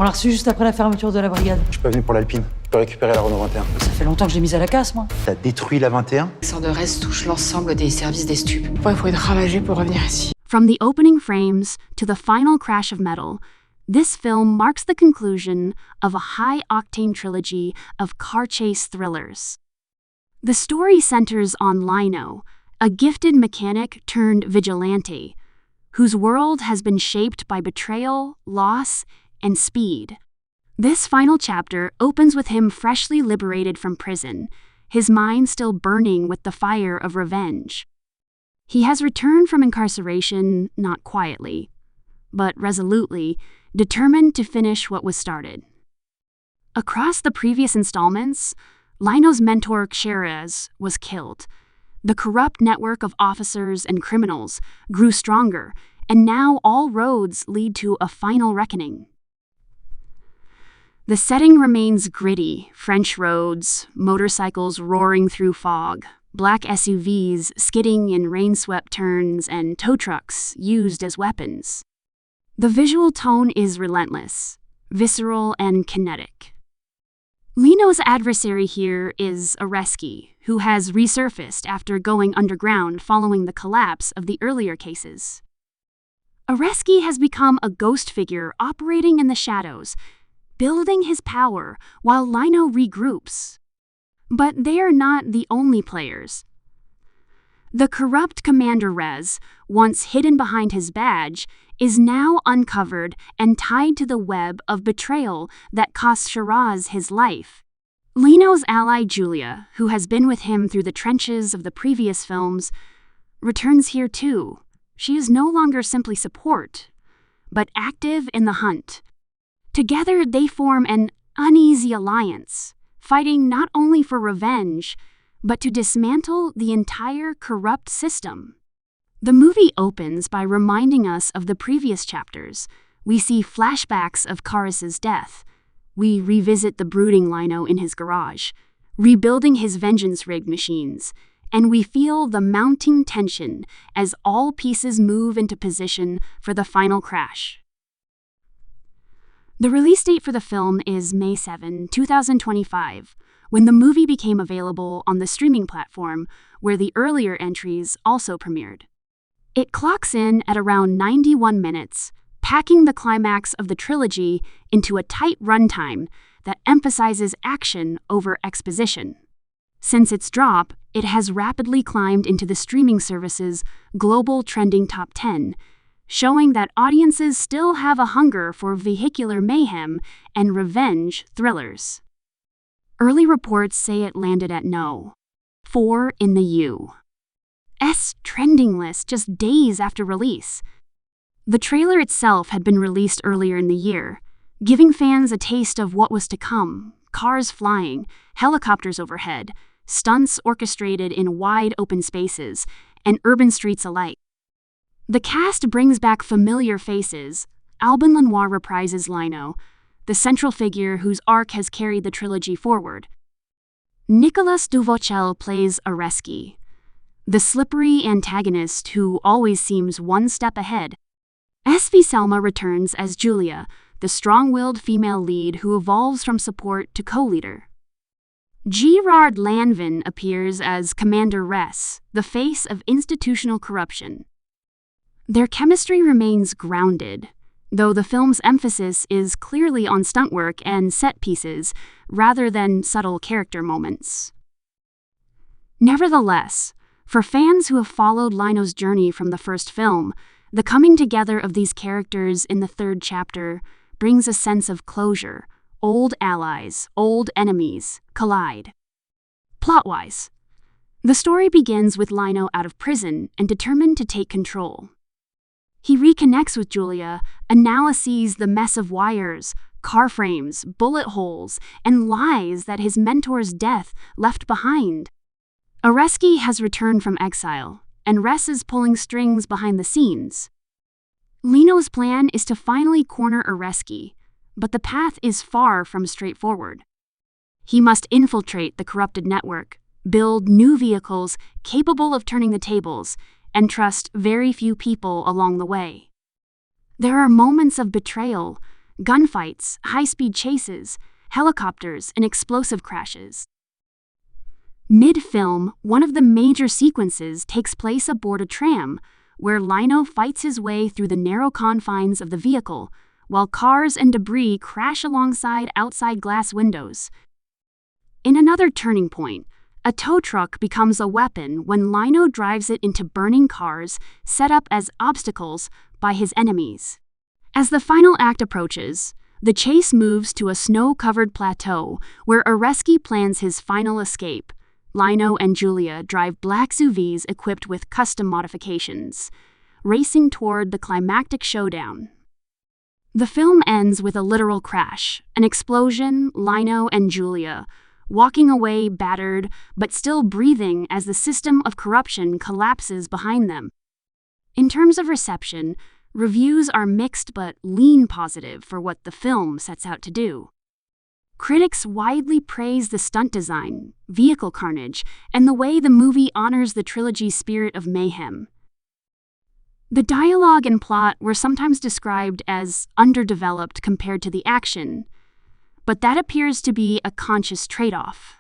On l'a reçu juste après la fermeture de la brigade. Je suis pas venu pour l'Alpine. Je peux récupérer la Renault 21. Ça fait longtemps que je l'ai mise à la casse, moi. T'as détruit la 21 Les sorts de reste touchent l'ensemble des services des stupes. Il faut être ravagé pour revenir ici. From the opening frames to the final crash of metal, this film marks the conclusion of a high-octane trilogy of car chase thrillers. The story centers on Lino, a gifted mechanic turned vigilante, whose world has been shaped by betrayal, loss, and speed. This final chapter opens with him freshly liberated from prison, his mind still burning with the fire of revenge. He has returned from incarceration not quietly, but resolutely, determined to finish what was started. Across the previous installments, Lino's mentor Xerez was killed. The corrupt network of officers and criminals grew stronger, and now all roads lead to a final reckoning. The setting remains gritty: French roads, motorcycles roaring through fog, black SUVs skidding in rain-swept turns, and tow trucks used as weapons. The visual tone is relentless, visceral, and kinetic. Lino's adversary here is Areski, who has resurfaced after going underground following the collapse of the earlier cases. Areski has become a ghost figure operating in the shadows, building his power while Lino regroups. But they are not the only players. The corrupt Commander Rez, once hidden behind his badge, is now uncovered and tied to the web of betrayal that cost Shiraz his life. Lino's ally Julia, who has been with him through the trenches of the previous films, returns here too. She is no longer simply support, but active in the hunt. Together they form an uneasy alliance, fighting not only for revenge, but to dismantle the entire corrupt system. The movie opens by reminding us of the previous chapters. We see flashbacks of Karis's death. We revisit the brooding Lino in his garage, rebuilding his vengeance-rigged machines, and we feel the mounting tension as all pieces move into position for the final crash. The release date for the film is May 7, 2025, when the movie became available on the streaming platform where the earlier entries also premiered. It clocks in at around 91 minutes, packing the climax of the trilogy into a tight runtime that emphasizes action over exposition. Since its drop, it has rapidly climbed into the streaming service's global trending top 10, showing that audiences still have a hunger for vehicular mayhem and revenge thrillers. Early reports say it landed at No. 4 in the U.S. trending list just days after release. The trailer itself had been released earlier in the year, giving fans a taste of what was to come: cars flying, helicopters overhead, stunts orchestrated in wide open spaces, and urban streets alike. The cast brings back familiar faces. Alban Lenoir reprises Lino, the central figure whose arc has carried the trilogy forward. Nicolas Duvauchelle plays Areski, the slippery antagonist who always seems one step ahead. Stéfi Celma returns as Julia, the strong-willed female lead who evolves from support to co-leader. Gerard Lanvin appears as Commander Rez, the face of institutional corruption. Their chemistry remains grounded, though the film's emphasis is clearly on stunt work and set pieces rather than subtle character moments. Nevertheless, for fans who have followed Lino's journey from the first film, the coming together of these characters in the third chapter brings a sense of closure. Old allies, old enemies collide. Plot-wise, the story begins with Lino out of prison and determined to take control. He reconnects with Julia and now sees the mess of wires, car frames, bullet holes, and lies that his mentor's death left behind. Areski has returned from exile, and Rez is pulling strings behind the scenes. Lino's plan is to finally corner Areski, but the path is far from straightforward. He must infiltrate the corrupted network, build new vehicles capable of turning the tables, and trust very few people along the way. There are moments of betrayal, gunfights, high-speed chases, helicopters, and explosive crashes. Mid-film, one of the major sequences takes place aboard a tram, where Lino fights his way through the narrow confines of the vehicle, while cars and debris crash alongside outside glass windows. In another turning point, a tow truck becomes a weapon when Lino drives it into burning cars set up as obstacles by his enemies. As the final act approaches, the chase moves to a snow-covered plateau where Areski plans his final escape. Lino and Julia drive black SUVs equipped with custom modifications, racing toward the climactic showdown. The film ends with a literal crash, an explosion, Lino and Julia walking away battered but still breathing as the system of corruption collapses behind them. In terms of reception, reviews are mixed but lean positive for what the film sets out to do. Critics widely praise the stunt design, vehicle carnage, and the way the movie honors the trilogy's spirit of mayhem. The dialogue and plot were sometimes described as underdeveloped compared to the action, but that appears to be a conscious trade-off.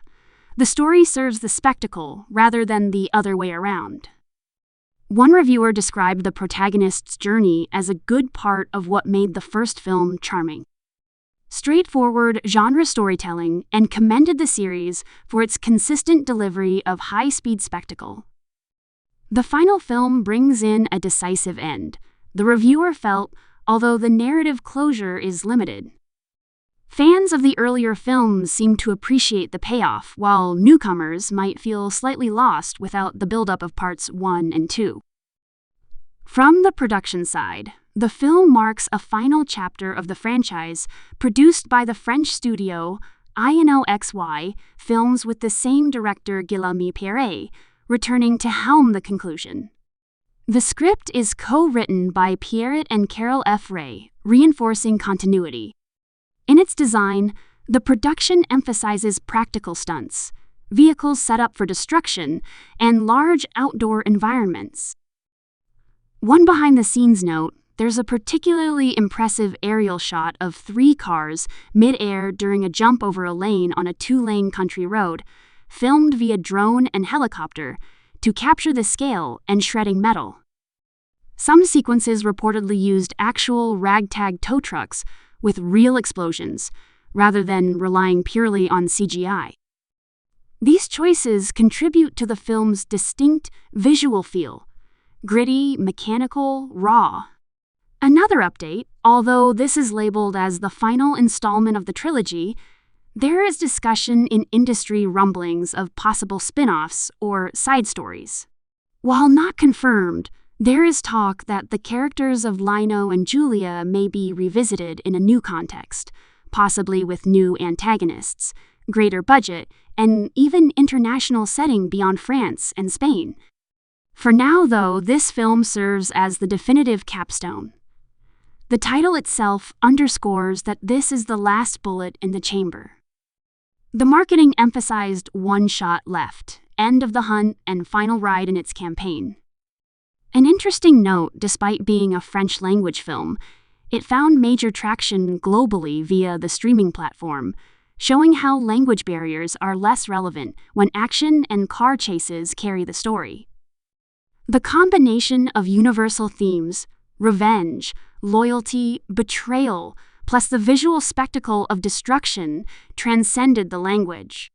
The story serves the spectacle rather than the other way around. One reviewer described the protagonist's journey as a good part of what made the first film charming. Straightforward genre storytelling, and commended the series for its consistent delivery of high-speed spectacle. The final film brings in a decisive end, the reviewer felt, although the narrative closure is limited. Fans of the earlier films seem to appreciate the payoff, while newcomers might feel slightly lost without the buildup of parts 1 and 2. From the production side, the film marks a final chapter of the franchise, produced by the French studio INOXY Films with the same director Guillaume Perret, returning to helm the conclusion. The script is co-written by Pierrot and Carol F. Ray, reinforcing continuity. In its design, the production emphasizes practical stunts, vehicles set up for destruction, and large outdoor environments. One behind-the-scenes note, there's a particularly impressive aerial shot of 3 cars mid-air during a jump over a lane on a 2-lane country road, filmed via drone and helicopter, to capture the scale and shredding metal. Some sequences reportedly used actual ragtag tow trucks with real explosions, rather than relying purely on CGI. These choices contribute to the film's distinct visual feel, gritty, mechanical, raw. Another update, although this is labeled as the final installment of the trilogy, there is discussion in industry rumblings of possible spin-offs or side stories. While not confirmed, there is talk that the characters of Lino and Julia may be revisited in a new context, possibly with new antagonists, greater budget, and even international setting beyond France and Spain. For now, though, this film serves as the definitive capstone. The title itself underscores that this is the last bullet in the chamber. The marketing emphasized one shot left, end of the hunt, and final ride in its campaign. An interesting note, despite being a French-language film, it found major traction globally via the streaming platform, showing how language barriers are less relevant when action and car chases carry the story. The combination of universal themes, revenge, loyalty, betrayal, plus the visual spectacle of destruction transcended the language.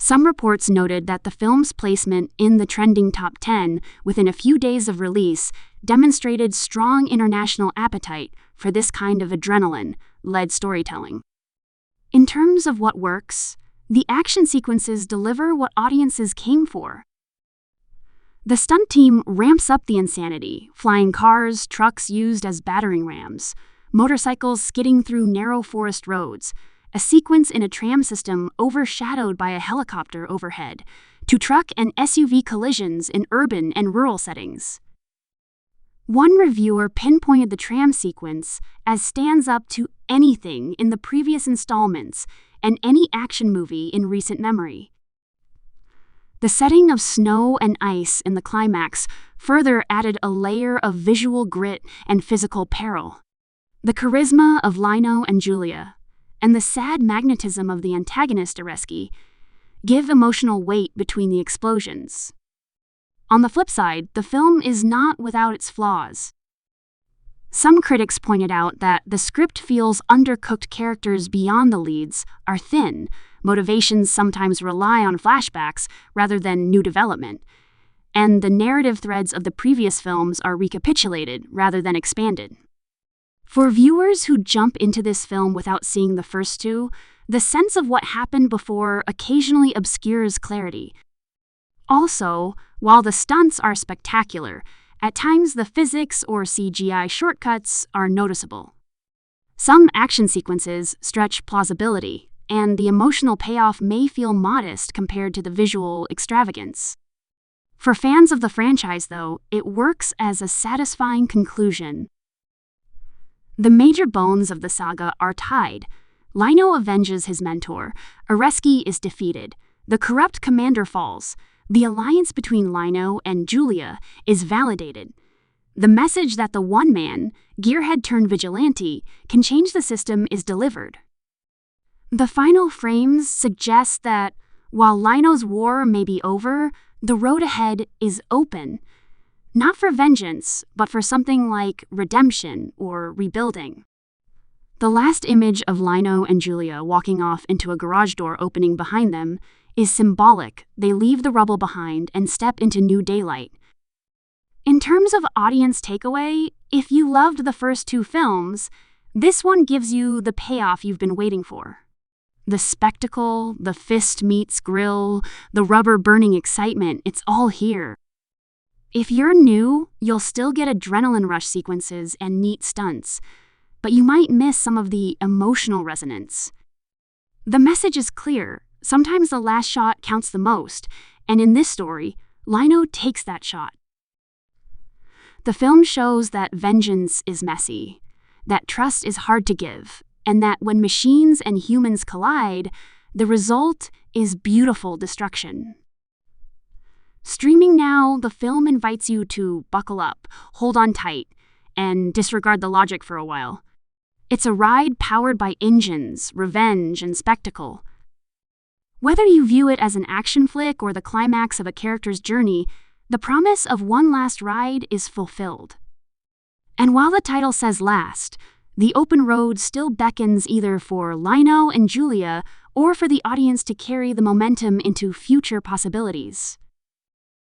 Some reports noted that the film's placement in the trending top 10 within a few days of release demonstrated strong international appetite for this kind of adrenaline-led storytelling. In terms of what works, the action sequences deliver what audiences came for. The stunt team ramps up the insanity, flying cars, trucks used as battering rams, motorcycles skidding through narrow forest roads, a sequence in a tram system overshadowed by a helicopter overhead, to truck and SUV collisions in urban and rural settings. One reviewer pinpointed the tram sequence as stands up to anything in the previous installments and any action movie in recent memory. The setting of snow and ice in the climax further added a layer of visual grit and physical peril. The charisma of Lino and Julia, and the sad magnetism of the antagonist Areski, give emotional weight between the explosions. On the flip side, the film is not without its flaws. Some critics pointed out that the script feels undercooked, characters beyond the leads are thin, motivations sometimes rely on flashbacks rather than new development, and the narrative threads of the previous films are recapitulated rather than expanded. For viewers who jump into this film without seeing the first two, the sense of what happened before occasionally obscures clarity. Also, while the stunts are spectacular, at times the physics or CGI shortcuts are noticeable. Some action sequences stretch plausibility, and the emotional payoff may feel modest compared to the visual extravagance. For fans of the franchise, though, it works as a satisfying conclusion. The major bones of the saga are tied. Lino avenges his mentor, Areski is defeated, the corrupt commander falls, the alliance between Lino and Julia is validated. The message that the one-man, gearhead-turned-vigilante, can change the system is delivered. The final frames suggest that, while Lino's war may be over, the road ahead is open. Not for vengeance, but for something like redemption or rebuilding. The last image of Lino and Julia walking off into a garage door opening behind them is symbolic. They leave the rubble behind and step into new daylight. In terms of audience takeaway, if you loved the first two films, this one gives you the payoff you've been waiting for. The spectacle, the fist meets grill, the rubber-burning excitement, it's all here. If you're new, you'll still get adrenaline rush sequences and neat stunts, but you might miss some of the emotional resonance. The message is clear. Sometimes the last shot counts the most, and in this story, Lino takes that shot. The film shows that vengeance is messy, that trust is hard to give, and that when machines and humans collide, the result is beautiful destruction. Streaming now, the film invites you to buckle up, hold on tight, and disregard the logic for a while. It's a ride powered by engines, revenge, and spectacle. Whether you view it as an action flick or the climax of a character's journey, the promise of one last ride is fulfilled. And while the title says last, the open road still beckons either for Lino and Julia or for the audience to carry the momentum into future possibilities.